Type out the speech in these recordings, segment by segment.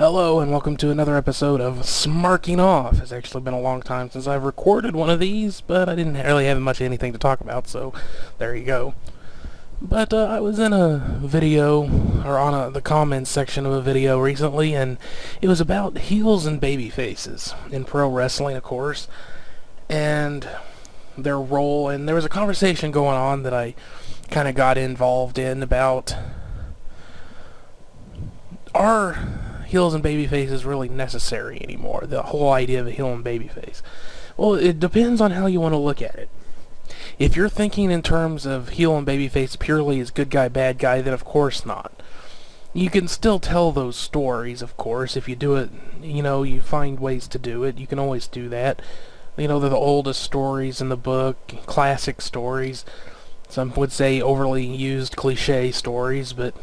Hello and welcome to another episode of Smarking Off. It's actually been a long time since I've recorded one of these, but I didn't really have much anything to talk about, so there you go. But I was in a video, or on the comments section of a video recently, and it was about heels and baby faces in pro wrestling, of course, and their role, and there was a conversation going on that I kind of got involved in about, are heels and baby faces really necessary anymore? The whole idea of a heel and baby face. Well, it depends on how you want to look at it. If you're thinking in terms of heel and baby face purely as good guy, bad guy, then of course not. You can still tell those stories, of course, if you do it, you find ways to do it. You can always do that. They're the oldest stories in the book, classic stories. Some would say overly used cliche stories, but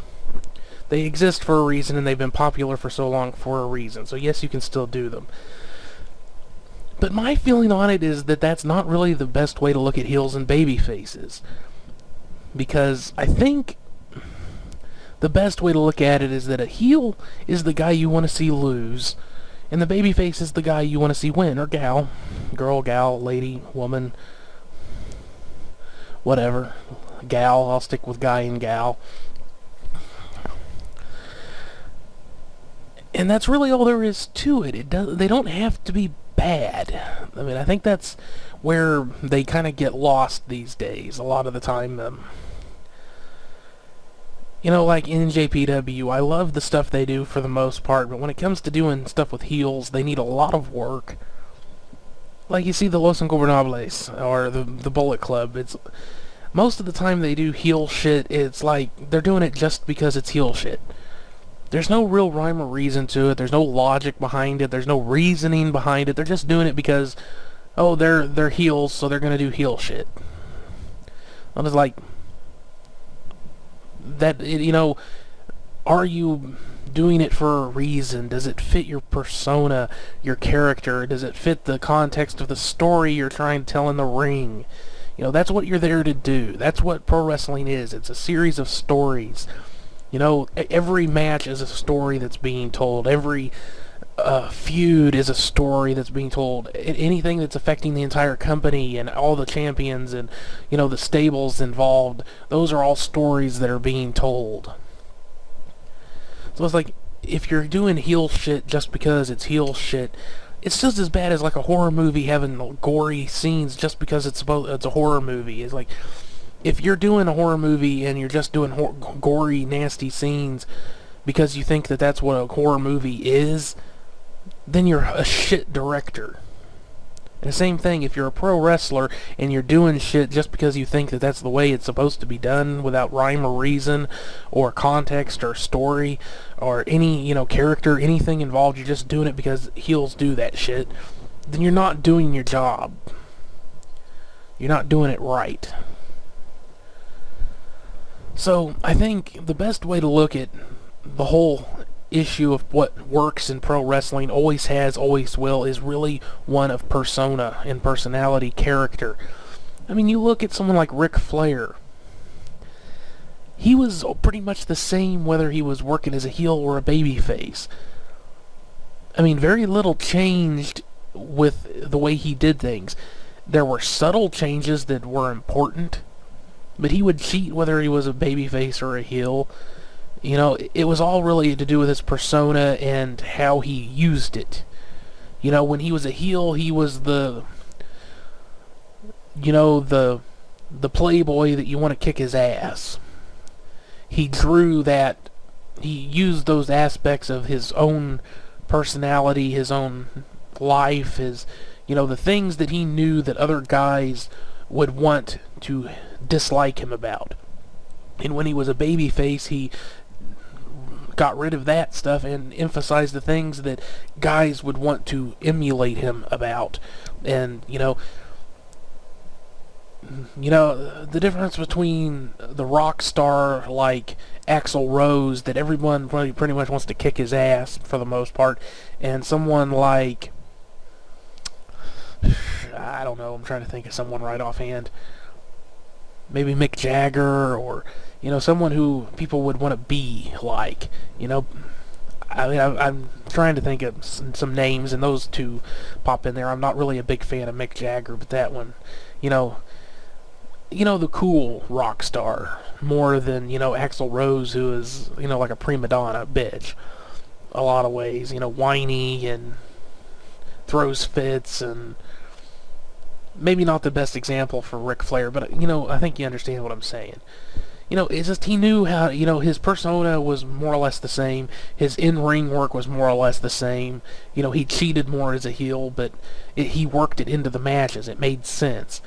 they exist for a reason, and they've been popular for so long for a reason. So yes, you can still do them. But my feeling on it is that that's not really the best way to look at heels and baby faces. Because I think the best way to look at it is that a heel is the guy you want to see lose, and the baby face is the guy you want to see win, or gal. Girl, gal, lady, woman, whatever. Gal, I'll stick with guy and gal. And that's really all there is to it. They don't have to be bad. I mean, I think that's where they kind of get lost these days. A lot of the time, like NJPW, I love the stuff they do for the most part, but when it comes to doing stuff with heels, they need a lot of work. Like you see the Los Ingobernables, or the Bullet Club. Most of the time they do heel shit, it's like they're doing it just because it's heel shit. There's no real rhyme or reason to it. There's no logic behind it. There's no reasoning behind it. They're just doing it because, oh, they're heels, so they're gonna do heel shit. I'm just like, that. Are you doing it for a reason? Does it fit your persona, your character? Does it fit the context of the story you're trying to tell in the ring? That's what you're there to do. That's what pro wrestling is. It's a series of stories. Every match is a story that's being told. Every feud is a story that's being told. Anything that's affecting the entire company and all the champions and, the stables involved, those are all stories that are being told. So it's like, if you're doing heel shit just because it's heel shit, it's just as bad as like a horror movie having gory scenes just because it's a horror movie. It's like, if you're doing a horror movie and you're just doing gory, nasty scenes because you think that that's what a horror movie is, then you're a shit director. And the same thing, if you're a pro wrestler and you're doing shit just because you think that that's the way it's supposed to be done without rhyme or reason or context or story or any, character, anything involved, you're just doing it because heels do that shit, then you're not doing your job. You're not doing it right. So, I think the best way to look at the whole issue of what works in pro wrestling, always has, always will, is really one of persona and personality, character. I mean, you look at someone like Ric Flair. He was pretty much the same whether he was working as a heel or a babyface. I mean, very little changed with the way he did things. There were subtle changes that were important, but he would cheat whether he was a babyface or a heel. It was all really to do with his persona and how he used it. When he was a heel, he was the playboy that you want to kick his ass. He drew that, he used those aspects of his own personality, his own life, the things that he knew that other guys would want to dislike him about. And when he was a babyface, he got rid of that stuff and emphasized the things that guys would want to emulate him about. And, the difference between the rock star like Axl Rose that everyone pretty much wants to kick his ass for the most part, and someone like, I don't know, I'm trying to think of someone right offhand. Maybe Mick Jagger, or someone who people would want to be like. I mean, I'm trying to think of some names, and those two pop in there. I'm not really a big fan of Mick Jagger, but that one, you know, the cool rock star more than, Axl Rose, who is, like a prima donna bitch. A lot of ways, whiny and throws fits, and maybe not the best example for Ric Flair, but, I think you understand what I'm saying. It's just he knew how, his persona was more or less the same. His in-ring work was more or less the same. He cheated more as a heel, but he worked it into the matches. It made sense.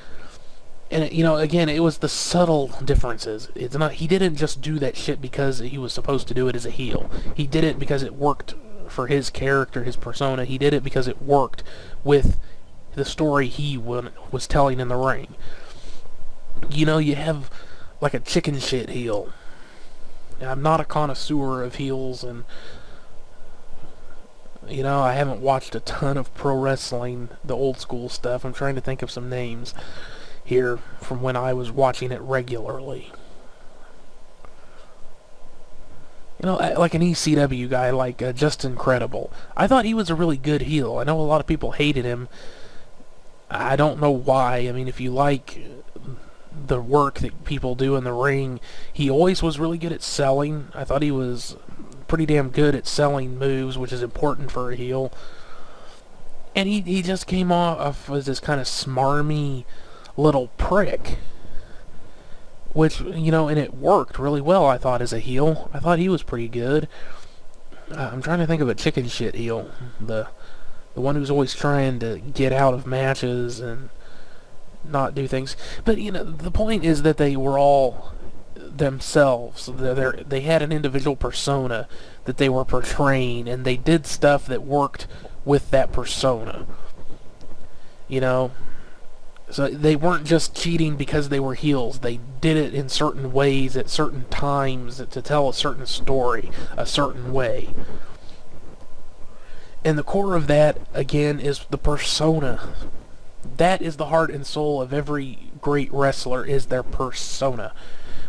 And, again, it was the subtle differences. It's not, he didn't just do that shit because he was supposed to do it as a heel. He did it because it worked for his character, his persona. He did it because it worked with the story he was telling in the ring. You have like a chicken shit heel. I'm not a connoisseur of heels, and I haven't watched a ton of pro wrestling, the old school stuff. I'm trying to think of some names here from when I was watching it regularly. Like an ECW guy like Just Incredible. I thought he was a really good heel. I know a lot of people hated him. I don't know why. I mean, if you like the work that people do in the ring, he always was really good at selling. I thought he was pretty damn good at selling moves, which is important for a heel. And he just came off as this kind of smarmy little prick, which, and it worked really well, I thought, as a heel. I thought he was pretty good. I'm trying to think of a chicken shit heel. The one who's always trying to get out of matches and not do things. But, the point is that they were all themselves. They had an individual persona that they were portraying, and they did stuff that worked with that persona. So they weren't just cheating because they were heels. They did it in certain ways at certain times to tell a certain story a certain way. And the core of that, again, is the persona. That is the heart and soul of every great wrestler, is their persona,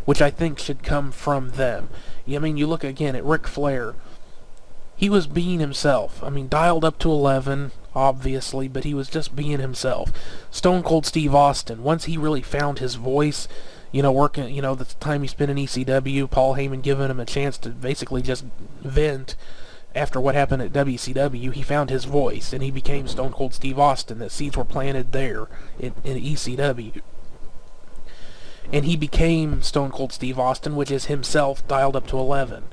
which I think should come from them. I mean, you look again at Ric Flair. He was being himself. I mean, dialed up to 11, obviously, but he was just being himself. Stone Cold Steve Austin, once he really found his voice, working, the time he spent in ECW, Paul Heyman giving him a chance to basically just vent after what happened at WCW, he found his voice, and he became Stone Cold Steve Austin. The seeds were planted there in ECW. And he became Stone Cold Steve Austin, which is himself dialed up to 11.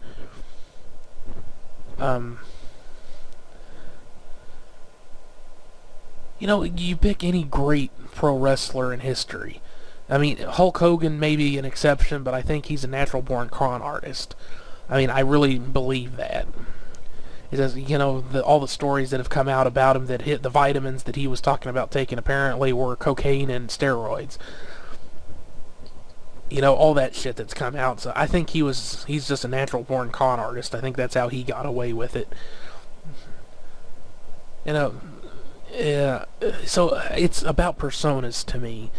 You pick any great pro wrestler in history. I mean, Hulk Hogan may be an exception, but I think he's a natural-born con artist. I mean, I really believe that. It says, all the stories that have come out about him that hit the vitamins that he was talking about taking apparently were cocaine and steroids. All that shit that's come out. So I think he's just a natural-born con artist. I think that's how he got away with it. Yeah, so it's about personas to me.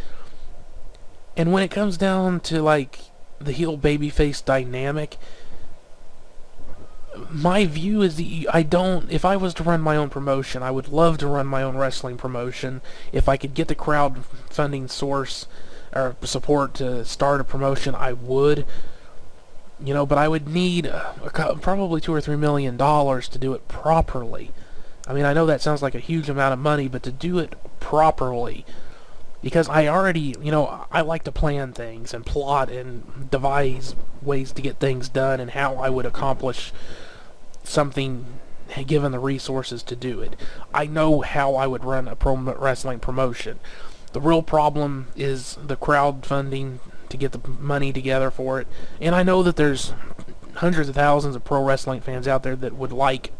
And when it comes down to, like, the heel babyface dynamic, my view is that if I was to run my own promotion, I would love to run my own wrestling promotion. If I could get the crowdfunding source or support to start a promotion, I would. But I would need probably $2 or $3 million to do it properly. I mean, I know that sounds like a huge amount of money, but to do it properly, because I already, I like to plan things and plot and devise ways to get things done and how I would accomplish something given the resources to do it. I know how I would run a pro wrestling promotion. The real problem is the crowdfunding to get the money together for it. And I know that there's hundreds of thousands of pro wrestling fans out there that would like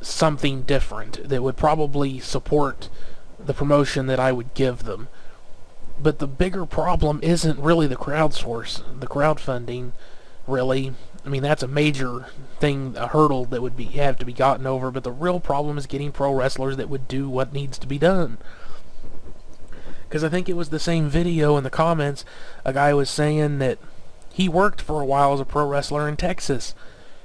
something different, that would probably support the promotion that I would give them. But the bigger problem isn't really the crowdfunding, really. I mean, that's a major thing, a hurdle that would have to be gotten over, but the real problem is getting pro wrestlers that would do what needs to be done. Because I think it was the same video in the comments, a guy was saying that he worked for a while as a pro wrestler in Texas,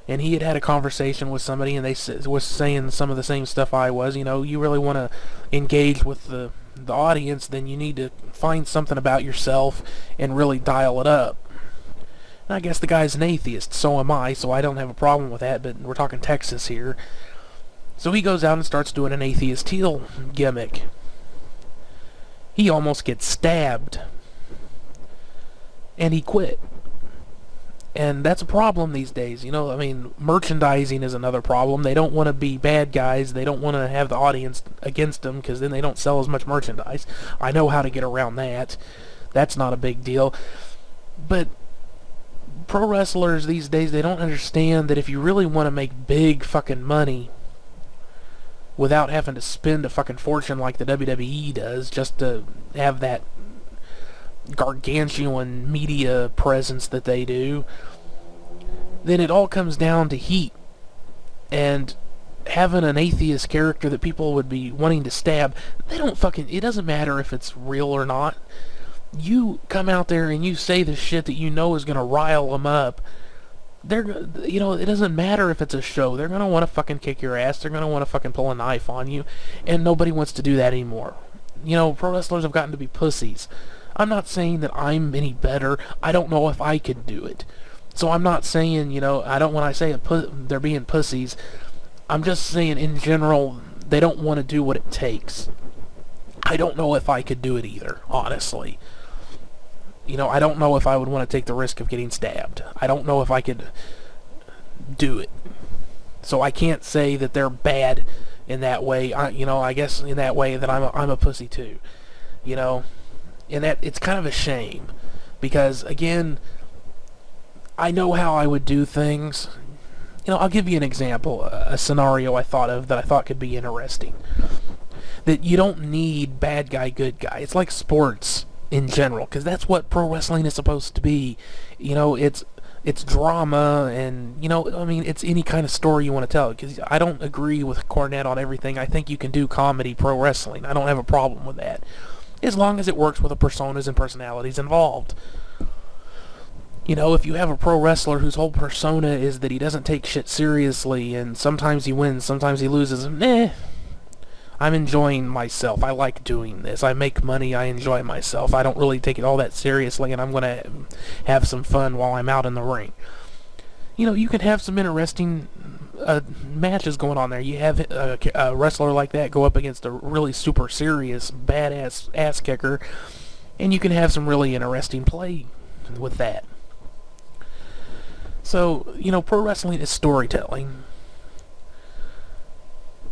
and he had had a conversation with somebody, and they was saying some of the same stuff I was. You know, you really want to engage with the audience, then you need to find something about yourself and really dial it up. And I guess the guy's an atheist, so am I, so I don't have a problem with that, but we're talking Texas here. So he goes out and starts doing an atheist heel gimmick. He almost gets stabbed. And he quit. And that's a problem these days. You know, I mean, merchandising is another problem. They don't want to be bad guys. They don't want to have the audience against them, because then they don't sell as much merchandise. I know how to get around that. That's not a big deal. But pro wrestlers these days, they don't understand that if you really want to make big fucking money without having to spend a fucking fortune like the WWE does just to have that gargantuan media presence that they do, then it all comes down to heat. And having an atheist character that people would be wanting to stab, they don't fucking, it doesn't matter if it's real or not. You come out there and you say the shit that you know is going to rile them up. They're, you know, it doesn't matter if it's a show. They're going to want to fucking kick your ass. They're going to want to fucking pull a knife on you. And nobody wants to do that anymore. You know, pro wrestlers have gotten to be pussies. I'm not saying that I'm any better. I don't know if I could do it. So I'm not saying, you know, I don't, when I say they're being pussies, I'm just saying in general, they don't want to do what it takes. I don't know if I could do it either, honestly. You know, I don't know if I would want to take the risk of getting stabbed. I don't know if I could do it. So I can't say that they're bad in that way. You know, I guess in that way that I'm a pussy too. You know, and that it's kind of a shame, because again, I know how I would do things. You know, I'll give you an example, a scenario I thought of that I thought could be interesting. That you don't need bad guy, good guy. It's like sports in general, because that's what pro wrestling is supposed to be. You know, it's drama, and, you know, I mean, it's any kind of story you want to tell. Because I don't agree with Cornette on everything. I think you can do comedy pro wrestling. I don't have a problem with that, as long as it works with the personas and personalities involved. You know, if you have a pro wrestler whose whole persona is that he doesn't take shit seriously, and sometimes he wins, sometimes he loses, I'm enjoying myself. I like doing this. I make money. I enjoy myself. I don't really take it all that seriously, and I'm going to have some fun while I'm out in the ring. You know, you can have some interesting matches going on there. You have a wrestler like that go up against a really super serious, badass ass kicker, and you can have some really interesting play with that. So, you know, pro wrestling is storytelling.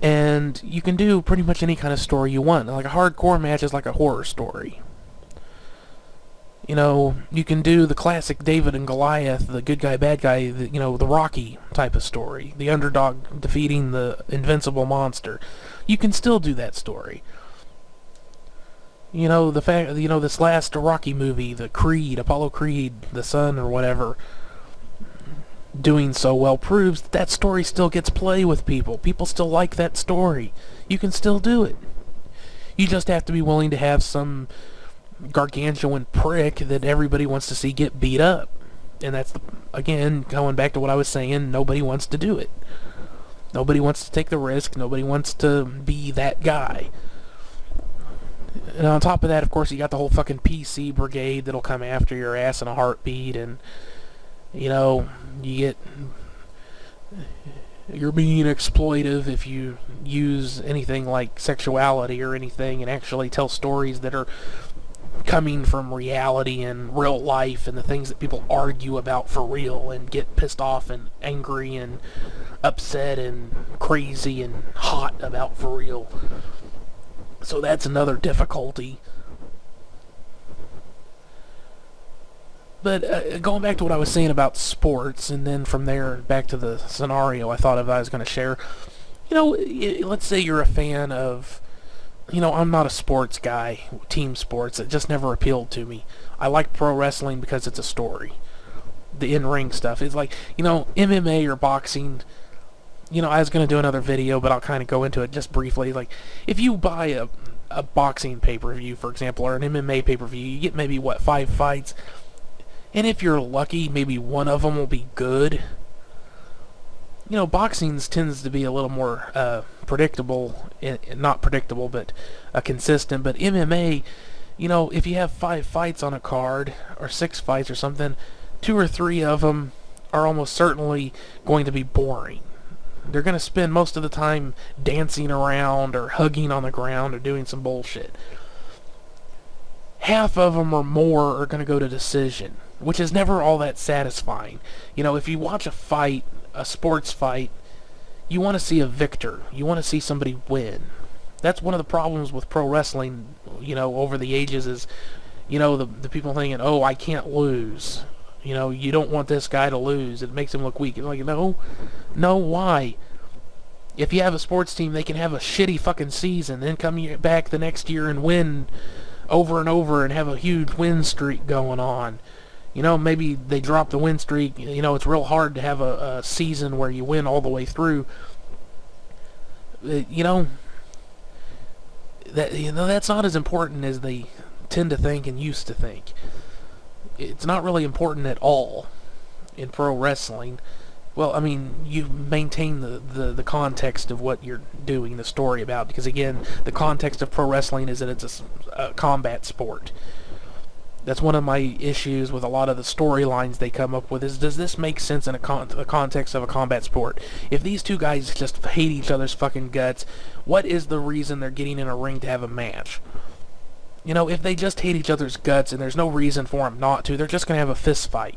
And you can do pretty much any kind of story you want. Like a hardcore match is like a horror story. You know, you can do the classic David and Goliath, the good guy, bad guy, you know, the Rocky type of story. The underdog defeating the invincible monster. You can still do that story. You know, the fact, you know, this last Rocky movie, the Creed, Apollo Creed, the son or whatever, doing so well proves that story still gets play with people. People still like that story. You can still do it. You just have to be willing to have some gargantuan prick that everybody wants to see get beat up. And that's, again, going back to what I was saying, nobody wants to do it. Nobody wants to take the risk. Nobody wants to be that guy. And on top of that, of course, you got the whole fucking PC brigade that'll come after your ass in a heartbeat, and you know, you're being exploitive if you use anything like sexuality or anything and actually tell stories that are coming from reality and real life and the things that people argue about for real and get pissed off and angry and upset and crazy and hot about for real. So that's another difficulty. But going back to what I was saying about sports, and then from there back to the scenario I thought of I was going to share. You know, let's say you're a fan of, you know, I'm not a sports guy, team sports. It just never appealed to me. I like pro wrestling because it's a story. The in-ring stuff. It's like, you know, MMA or boxing. You know, I was going to do another video, but I'll kind of go into it just briefly. Like, if you buy a boxing pay-per-view, for example, or an MMA pay-per-view, you get maybe, what, 5 fights? And if you're lucky, maybe one of them will be good. You know, boxing tends to be a little more predictable, not predictable, but consistent. But MMA, you know, if you have 5 fights on a card, or 6 fights or something, 2 or 3 of them are almost certainly going to be boring. They're going to spend most of the time dancing around or hugging on the ground or doing some bullshit. Half of them or more are going to go to decision, which is never all that satisfying. You know, if you watch a fight, a sports fight, you want to see a victor. You want to see somebody win. That's one of the problems with pro wrestling, you know, over the ages is, you know, the people thinking, oh, I can't lose. You know, you don't want this guy to lose. It makes him look weak. It's like, no, why? If you have a sports team, they can have a shitty fucking season, then come back the next year and win over and over and have a huge win streak going on. You know, maybe they drop the win streak. You know, it's real hard to have a season where you win all the way through. You know, that's not as important as they tend to think and used to think. It's not really important at all in pro wrestling. Well, I mean, you maintain the context of what you're doing the story about, because again, the context of pro wrestling is that it's a combat sport. That's one of my issues with a lot of the storylines they come up with, is does this make sense in a context of a combat sport? If these two guys just hate each other's fucking guts, what is the reason they're getting in a ring to have a match? You know, if they just hate each other's guts and there's no reason for them not to, they're just going to have a fist fight.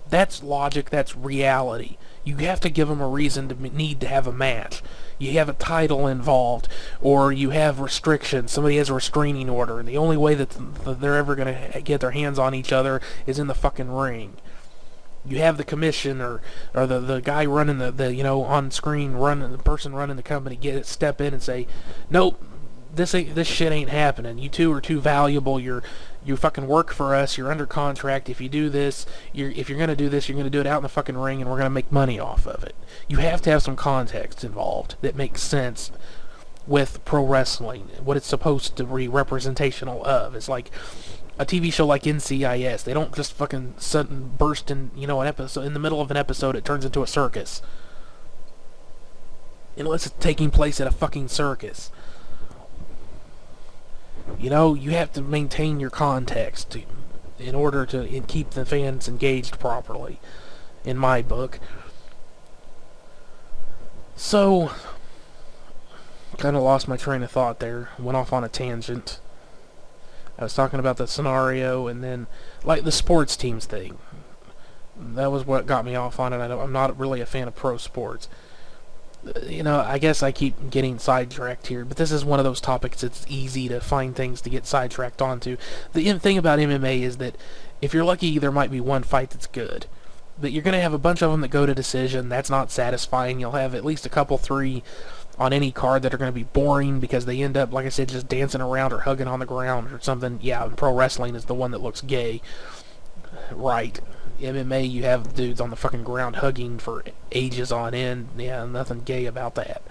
That's logic, that's reality. You have to give them a reason to need to have a match. You have a title involved, or you have restrictions. Somebody has a restraining order, and the only way that they're ever going to get their hands on each other is in the fucking ring. You have the commission or the guy running the you know, on screen, the person running the company step in and say, nope, this shit ain't happening. You two are too valuable. You fucking work for us. You're under contract. If you do this, if you're gonna do this, you're gonna do it out in the fucking ring, and we're gonna make money off of it. You have to have some context involved that makes sense with pro wrestling. What it's supposed to be representational of. It's like a TV show like NCIS. They don't just fucking sudden burst in, you know, an episode in the middle of an episode. It turns into a circus. Unless it's taking place at a fucking circus. You know, you have to maintain your context in order to keep the fans engaged properly, in my book. So, kind of lost my train of thought there. Went off on a tangent. I was talking about the scenario, and then, like, the sports teams thing. That was what got me off on it. I'm not really a fan of pro sports. You know, I guess I keep getting sidetracked here, but this is one of those topics it's easy to find things to get sidetracked onto. The thing about MMA is that if you're lucky, there might be one fight that's good. But you're going to have a bunch of them that go to decision. That's not satisfying. You'll have at least a couple, 3 on any card that are going to be boring because they end up, like I said, just dancing around or hugging on the ground or something. Yeah, and pro wrestling is the one that looks gay. Right. MMA, you have dudes on the fucking ground hugging for ages on end. Yeah, nothing gay about that.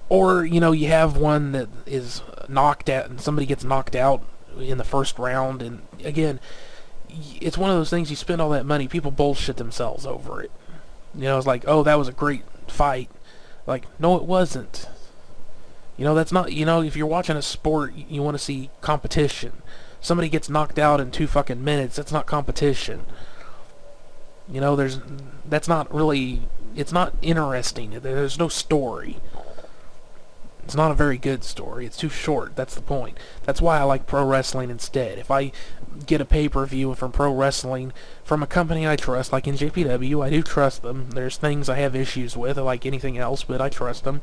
Or, you know, you have one that is knocked out, and somebody gets knocked out in the first round, and again, it's one of those things, you spend all that money, people bullshit themselves over it. You know, it's like, oh, that was a great fight. Like, no, it wasn't. You know, that's not, you know, if you're watching a sport, you want to see competition. Somebody gets knocked out in 2 fucking minutes, that's not competition. You know, that's not really, it's not interesting. There's no story. It's not a very good story. It's too short. That's the point. That's why I like pro wrestling instead. If I get a pay-per-view from pro wrestling from a company I trust, like in JPW, I do trust them. There's things I have issues with, like anything else, but I trust them.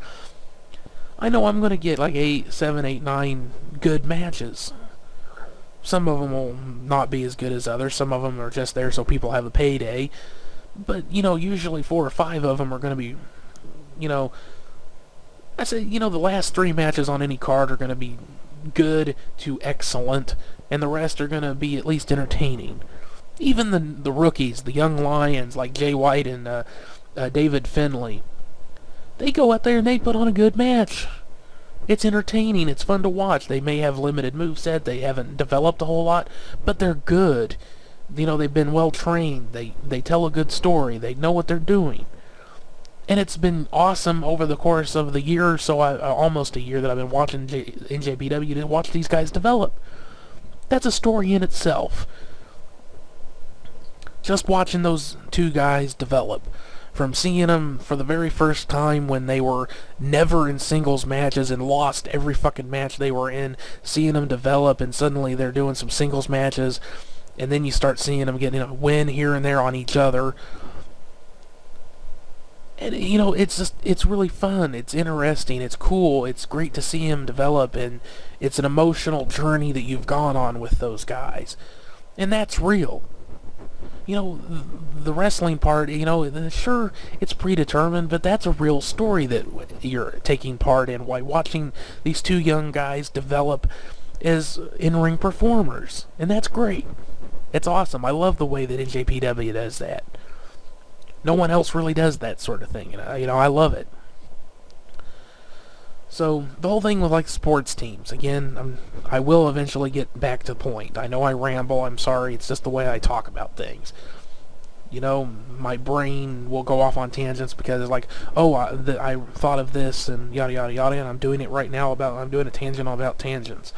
I know I'm going to get like 8, 7, 8, 9 good matches. Some of them will not be as good as others. Some of them are just there so people have a payday. But, you know, usually 4 or 5 of them are going to be, you know, I say, you know, the last 3 matches on any card are going to be good to excellent, and the rest are going to be at least entertaining. Even the rookies, the young lions like Jay White and David Finlay, they go out there and they put on a good match. It's entertaining, it's fun to watch. They may have limited moveset, they haven't developed a whole lot, but they're good. You know, they've been well trained. They tell a good story. They know what they're doing. And it's been awesome over the course of the year or so, almost a year that I've been watching NJPW, to watch these guys develop. That's a story in itself. Just watching those two guys develop. From seeing them for the very first time when they were never in singles matches and lost every fucking match they were in, seeing them develop, and suddenly they're doing some singles matches, and then you start seeing them getting a win here and there on each other. And, you know, it's really fun, it's interesting, it's cool, it's great to see him develop, and it's an emotional journey that you've gone on with those guys. And that's real. You know, the wrestling part, you know, sure, it's predetermined, but that's a real story that you're taking part in, while watching these two young guys develop as in-ring performers. And that's great. It's awesome. I love the way that NJPW does that. No one else really does that sort of thing. You know, I love it. So, the whole thing with, like, sports teams, again, I will eventually get back to the point. I know I ramble, I'm sorry, it's just the way I talk about things. You know, my brain will go off on tangents because it's like, oh, I thought of this, and yada yada yada, and I'm doing it right now I'm doing a tangent about tangents.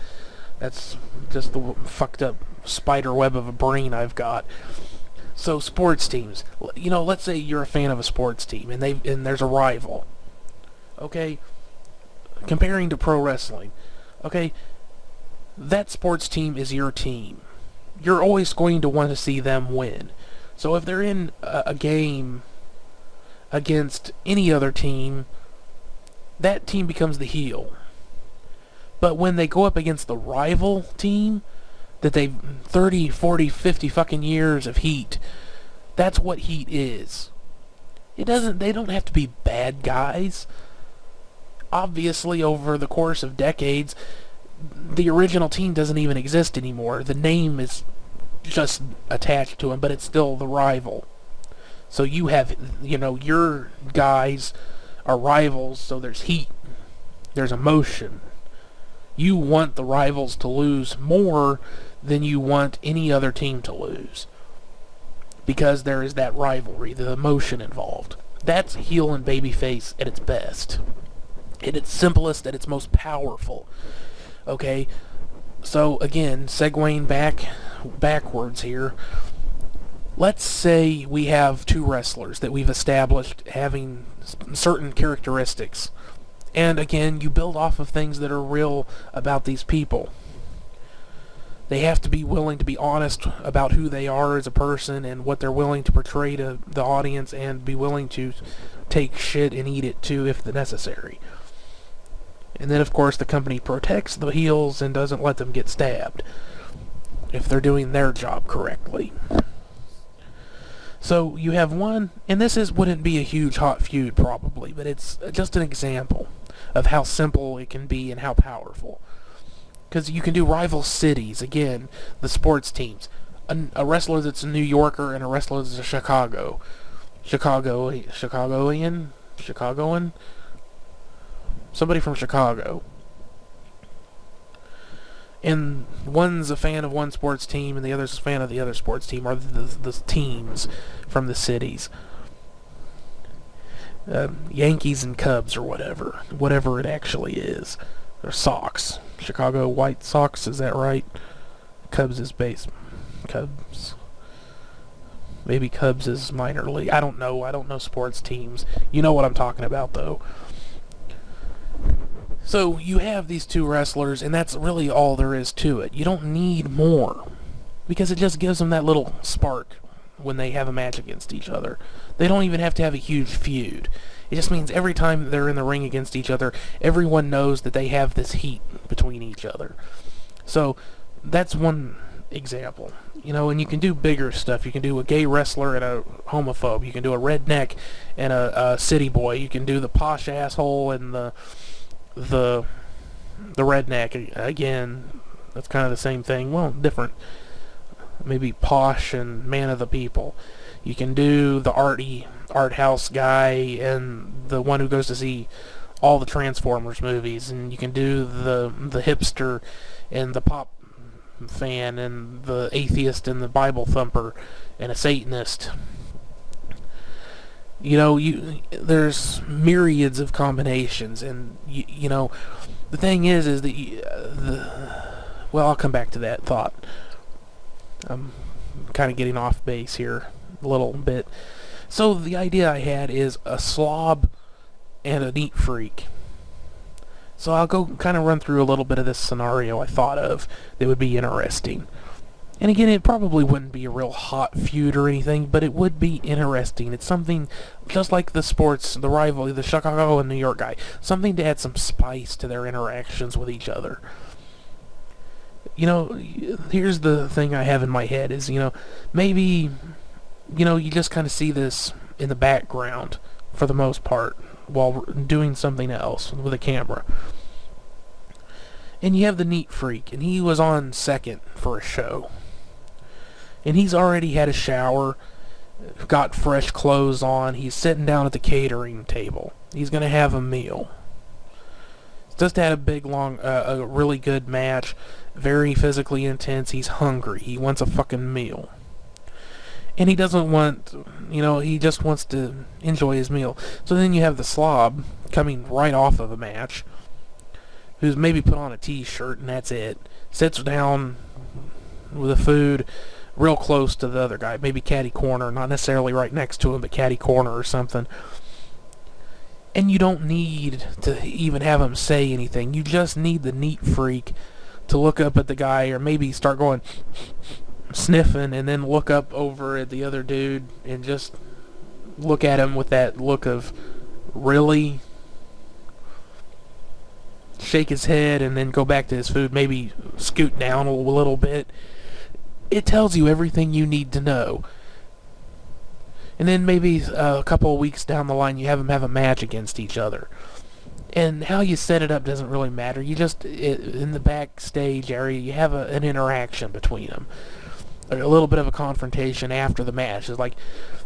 That's just the fucked up spider web of a brain I've got. So, sports teams. You know, let's say you're a fan of a sports team, and there's a rival. Okay? Comparing to pro wrestling, okay, that sports team is your team. You're always going to want to see them win. So if they're in a game against any other team, that team becomes the heel. But when they go up against the rival team, that they've 30, 40, 50 fucking years of heat, that's what heat is. They don't have to be bad guys. Obviously, over the course of decades, the original team doesn't even exist anymore. The name is just attached to them, but it's still the rival. So you have, you know, your guys are rivals, so there's heat. There's emotion. You want the rivals to lose more than you want any other team to lose. Because there is that rivalry, the emotion involved. That's heel and babyface at its best. At its simplest, at its most powerful. Okay? So, again, segueing backwards here. Let's say we have two wrestlers that we've established having certain characteristics. And, again, you build off of things that are real about these people. They have to be willing to be honest about who they are as a person and what they're willing to portray to the audience, and be willing to take shit and eat it too if necessary. And then, of course, the company protects the heels and doesn't let them get stabbed if they're doing their job correctly. So you have one, and this wouldn't be a huge hot feud probably, but it's just an example of how simple it can be and how powerful. Because you can do rival cities, again, the sports teams. A wrestler that's a New Yorker and a wrestler that's a Chicagoan? Somebody from Chicago. And one's a fan of one sports team and the other's a fan of the other sports team, or the teams from the cities. Yankees and Cubs or whatever it actually is. Or Sox. Chicago White Sox, is that right? Cubs is base. Cubs. Maybe Cubs is minor league. I don't know sports teams. You know what I'm talking about, though. So you have these two wrestlers, and that's really all there is to it. You don't need more, because it just gives them that little spark when they have a match against each other. They don't even have to have a huge feud. It just means every time they're in the ring against each other, everyone knows that they have this heat between each other. So that's one example. You know, and you can do bigger stuff. You can do a gay wrestler and a homophobe. You can do a redneck and a city boy. You can do the posh asshole and the redneck. Again, that's kind of the same thing. Well, different. Maybe posh and man of the people. You can do the art house guy and the one who goes to see all the Transformers movies, and you can do the hipster and the pop fan and the atheist and the Bible thumper and a Satanist. You know, there's myriads of combinations, and you know, the thing is that well, I'll come back to that thought. I'm kind of getting off base here a little bit. So the idea I had is a slob and a neat freak. So I'll go kind of run through a little bit of this scenario I thought of that would be interesting. And again, it probably wouldn't be a real hot feud or anything, but it would be interesting. It's something just like the sports, the rivalry, the Chicago and New York guy. Something to add some spice to their interactions with each other. You know, here's the thing I have in my head is, you know, maybe, you know, you just kind of see this in the background for the most part while doing something else with a camera. And you have the neat freak, and he was on second for a show. And he's already had a shower, got fresh clothes on, he's sitting down at the catering table. He's going to have a meal. Just had a big, long, a really good match, very physically intense, he's hungry, he wants a fucking meal. And he doesn't want, you know, he just wants to enjoy his meal. So then you have the slob coming right off of a match, who's maybe put on a t-shirt and that's it, sits down with the food real close to the other guy, maybe catty corner, not necessarily right next to him, but catty corner or something. And you don't need to even have him say anything. You just need the neat freak to look up at the guy, or maybe start going sniffing, and then look up over at the other dude and just look at him with that look of really, shake his head and then go back to his food, maybe scoot down a little bit. It tells you everything you need to know. And then maybe a couple of weeks down the line you have them have a match against each other. And how you set it up doesn't really matter. You just, in the backstage area, you have an interaction between them. A little bit of a confrontation after the match. It's like,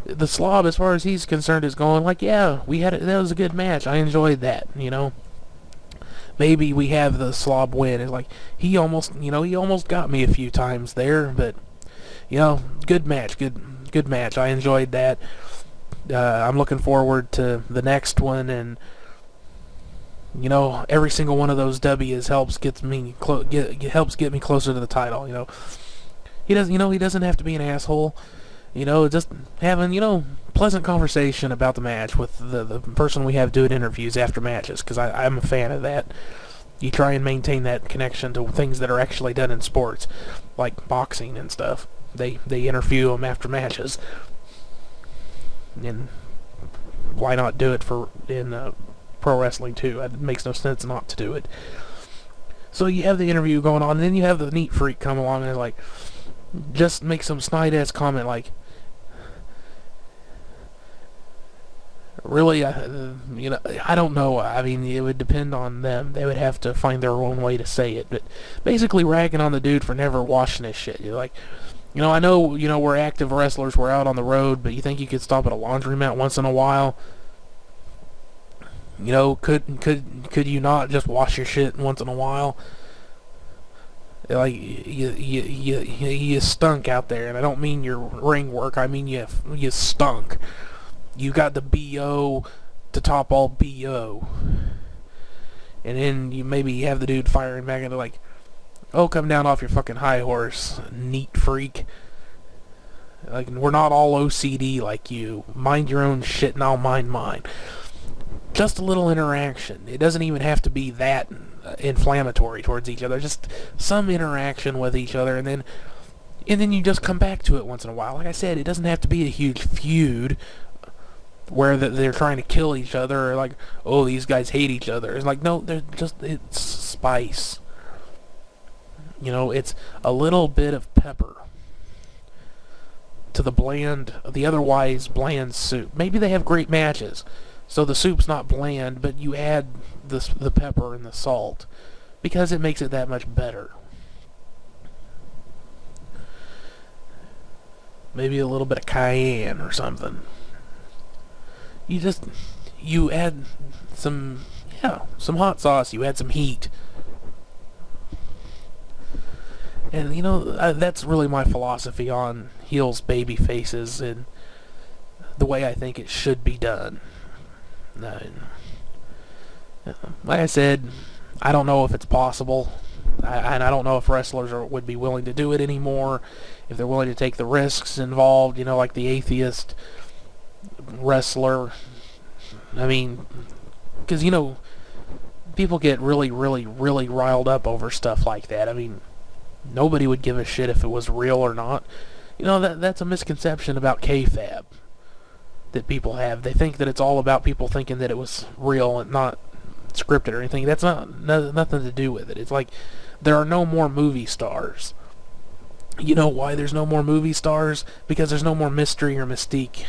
the slob, as far as he's concerned, is going like, yeah, that was a good match. I enjoyed that, you know. Maybe we have the slob win. It's like, he almost got me a few times there, but, you know, good match, good match. I enjoyed that. I'm looking forward to the next one, and, you know, every single one of those W's helps get me closer to the title. You know, he doesn't have to be an asshole. You know, just having, you know, pleasant conversation about the match with the person we have doing interviews after matches, because I'm a fan of that. You try and maintain that connection to things that are actually done in sports, like boxing and stuff. They interview them after matches, and why not do it in pro wrestling too? It makes no sense not to do it. So you have the interview going on, and then you have the neat freak come along and like just make some snide-ass comment like, really, you know, I don't know. I mean, it would depend on them. They would have to find their own way to say it. But basically ragging on the dude for never washing his shit. You're like, you know, I know, you know, we're active wrestlers, we're out on the road, but you think you could stop at a laundromat once in a while? You know, could you not just wash your shit once in a while? Like, you stunk out there, and I don't mean your ring work, I mean you stunk. You got the BO to top all BO. And then you maybe have the dude firing back into like, oh, come down off your fucking high horse, neat freak. Like, we're not all OCD like you. Mind your own shit and I'll mind mine. Just a little interaction. It doesn't even have to be that inflammatory towards each other. Just some interaction with each other, and then you just come back to it once in a while. Like I said, it doesn't have to be a huge feud where they're trying to kill each other, or like, oh, these guys hate each other. It's like, no, it's spice. You know, it's a little bit of pepper to the otherwise bland soup. Maybe they have great matches, so the soup's not bland, but you add the pepper and the salt because it makes it that much better. Maybe a little bit of cayenne or something. You add some hot sauce, you add some heat. And, that's really my philosophy on heels, baby faces, and the way I think it should be done. Like I said, I don't know if it's possible, and I don't know if wrestlers would be willing to do it anymore, if they're willing to take the risks involved, like the atheist wrestler. I mean, because, people get really, really, really riled up over stuff like that. I mean, nobody would give a shit if it was real or not. That's a misconception about kayfabe that people have. They think that it's all about people thinking that it was real and not scripted or anything. That's nothing to do with it. It's like there are no more movie stars. You know why there's no more movie stars? Because there's no more mystery or mystique.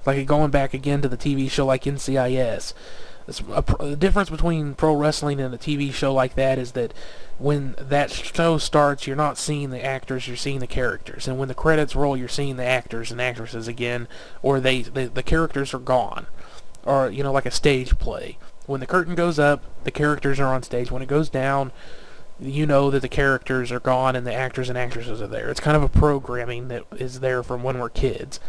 Like going back again to the TV show like NCIS. The difference between pro wrestling and a TV show like that is that when that show starts, you're not seeing the actors, you're seeing the characters. And when the credits roll, you're seeing the actors and actresses again, or the characters are gone. Or, like a stage play. When the curtain goes up, the characters are on stage. When it goes down, you know that the characters are gone and the actors and actresses are there. It's kind of a programming that is there from when we're kids.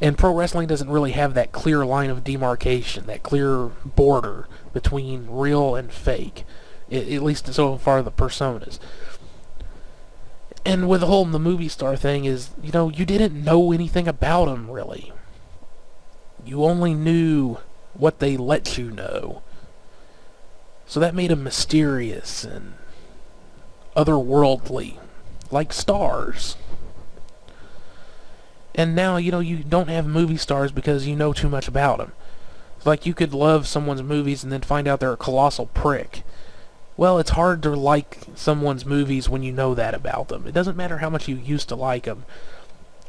And pro wrestling doesn't really have that clear line of demarcation, that clear border between real and fake. At least so far the personas. And with the movie star thing is, you didn't know anything about them, really. You only knew what they let you know. So that made them mysterious and otherworldly, like stars. And now, you don't have movie stars because you know too much about them. It's like you could love someone's movies and then find out they're a colossal prick. Well, it's hard to like someone's movies when you know that about them. It doesn't matter how much you used to like them.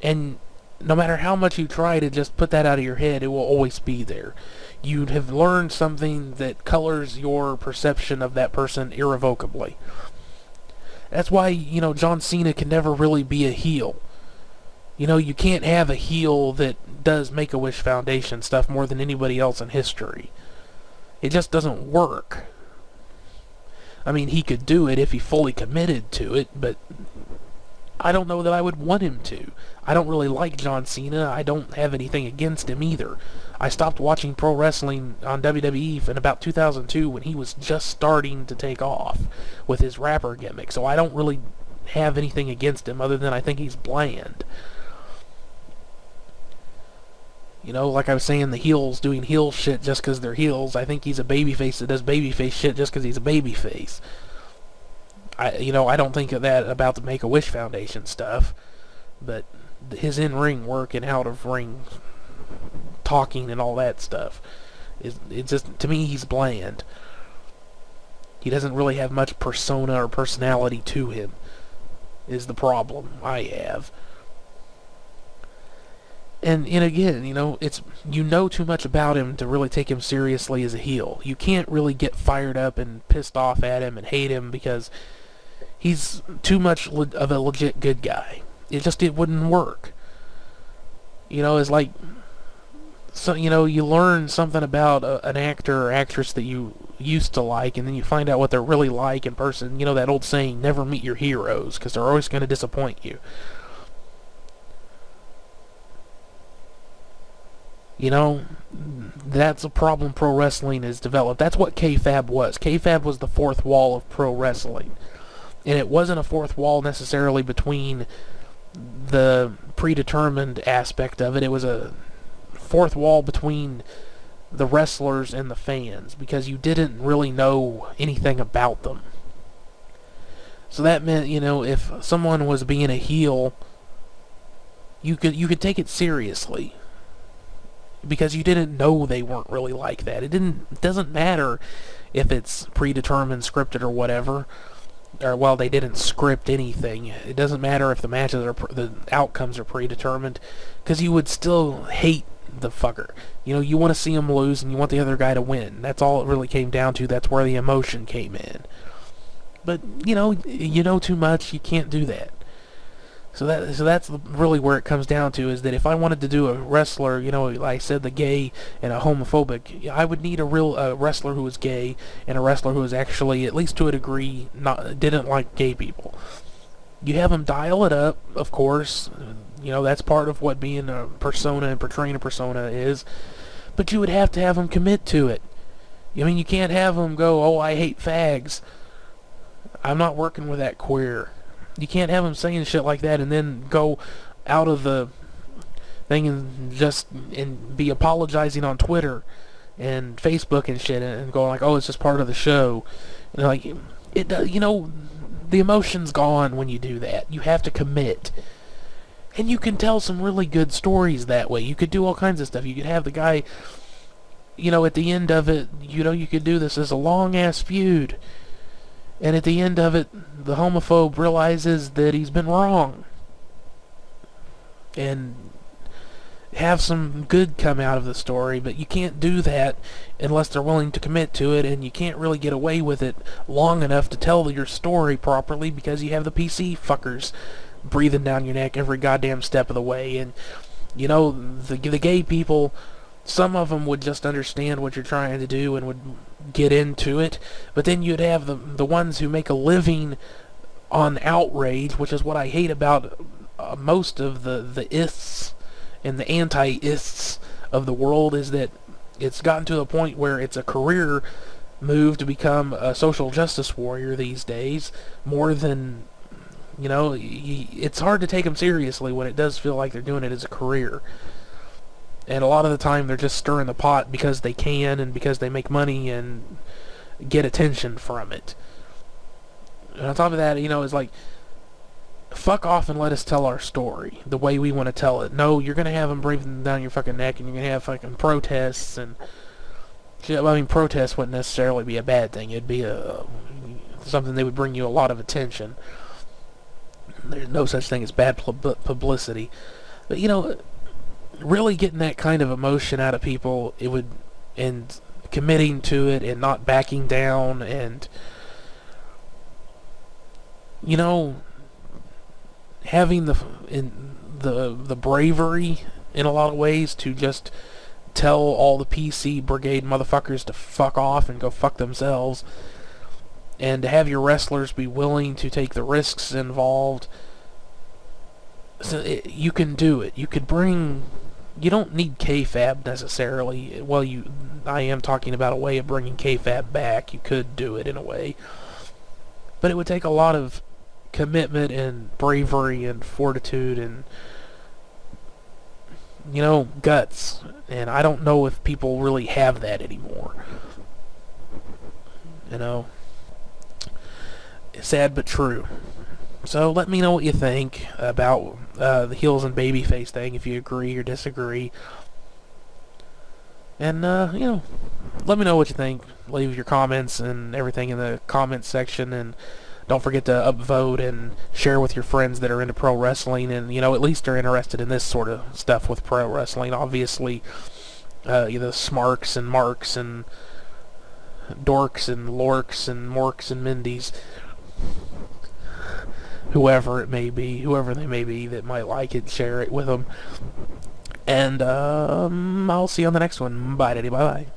And no matter how much you try to just put that out of your head, it will always be there. You'd have learned something that colors your perception of that person irrevocably. That's why, John Cena can never really be a heel. You can't have a heel that does Make-A-Wish Foundation stuff more than anybody else in history. It just doesn't work. I mean, he could do it if he fully committed to it, but I don't know that I would want him to. I don't really like John Cena. I don't have anything against him either. I stopped watching pro wrestling on WWE in about 2002 when he was just starting to take off with his rapper gimmick, so I don't really have anything against him other than I think he's bland. Like I was saying, the heels doing heel shit just because they're heels. I think he's a babyface that does babyface shit just because he's a babyface. I don't think of that about the Make-A-Wish Foundation stuff, but his in-ring work and out-of-ring talking and all that stuff, it's just, to me, he's bland. He doesn't really have much persona or personality to him, is the problem I have. And again, it's too much about him to really take him seriously as a heel. You can't really get fired up and pissed off at him and hate him because he's too much of a legit good guy. It wouldn't work. It's like, so you learn something about an actor or actress that you used to like, and then you find out what they're really like in person. That old saying, never meet your heroes, because they're always going to disappoint you. That's a problem pro wrestling has developed. That's what kayfabe was. Kayfabe was the fourth wall of pro wrestling. And it wasn't a fourth wall necessarily between the predetermined aspect of it. It was a fourth wall between the wrestlers and the fans, because you didn't really know anything about them. So that meant, if someone was being a heel, you could take it seriously, because you didn't know they weren't really like that. It doesn't matter if it's predetermined, scripted, or whatever. Or, they didn't script anything. It doesn't matter if the the outcomes are predetermined, because you would still hate the fucker. You want to see him lose, and you want the other guy to win. That's all it really came down to. That's where the emotion came in. But, you know too much, you can't do that. So that's really where it comes down to, is that if I wanted to do a wrestler, you know, like I said, the gay and a homophobic, I would need a real wrestler who was gay and a wrestler who was actually, at least to a degree, not didn't like gay people. You have them dial it up, of course. You know, that's part of what being a persona and portraying a persona is. But you would have to have them commit to it. I mean, you can't have them go, oh, I hate fags. I'm not working with that queer. You can't have them saying shit like that and then go out of the thing and be apologizing on Twitter and Facebook and shit and going like, oh, it's just part of the show. And like, it does, you know, the emotion's gone when you do that. You have to commit. And you can tell some really good stories that way. You could do all kinds of stuff. You could have the guy, you know, at the end of it, you know, you could do this as a long-ass feud. And at the end of it, the homophobe realizes that he's been wrong. And have some good come out of the story, but you can't do that unless they're willing to commit to it, and you can't really get away with it long enough to tell your story properly because you have the PC fuckers breathing down your neck every goddamn step of the way. And, you know, the gay people, some of them would just understand what you're trying to do and would get into it, but then you'd have the ones who make a living on outrage, which is what I hate about most of the ists and the anti-ists of the world, is that it's gotten to a point where it's a career move to become a social justice warrior these days, more than, you know, it's hard to take them seriously when it does feel like they're doing it as a career. And a lot of the time they're just stirring the pot because they can and because they make money and get attention from it. And on top of that, you know, it's like, fuck off and let us tell our story the way we want to tell it. No, you're going to have them breathing down your fucking neck, and you're going to have fucking protests and shit. Well, I mean, protests wouldn't necessarily be a bad thing. It'd be something that would bring you a lot of attention. There's no such thing as bad publicity. But, you know, really getting that kind of emotion out of people, it would, and committing to it and not backing down, and, you know, having the bravery in a lot of ways to just tell all the PC brigade motherfuckers to fuck off and go fuck themselves, and to have your wrestlers be willing to take the risks involved. So you can do it. You could bring... You don't need kayfabe necessarily. Well, I am talking about a way of bringing kayfabe back. You could do it in a way. But it would take a lot of commitment and bravery and fortitude and, you know, guts. And I don't know if people really have that anymore. You know? Sad but true. So let me know what you think about the heels and babyface thing, if you agree or disagree. And, you know, let me know what you think. Leave your comments and everything in the comments section, and don't forget to upvote and share with your friends that are into pro wrestling and, you know, at least are interested in this sort of stuff with pro wrestling. Obviously, you know, smarks and marks and dorks and lorks and morks and mindies. Whoever it may be, whoever they may be that might like it, share it with them. And I'll see you on the next one. Bye, daddy. Bye-bye.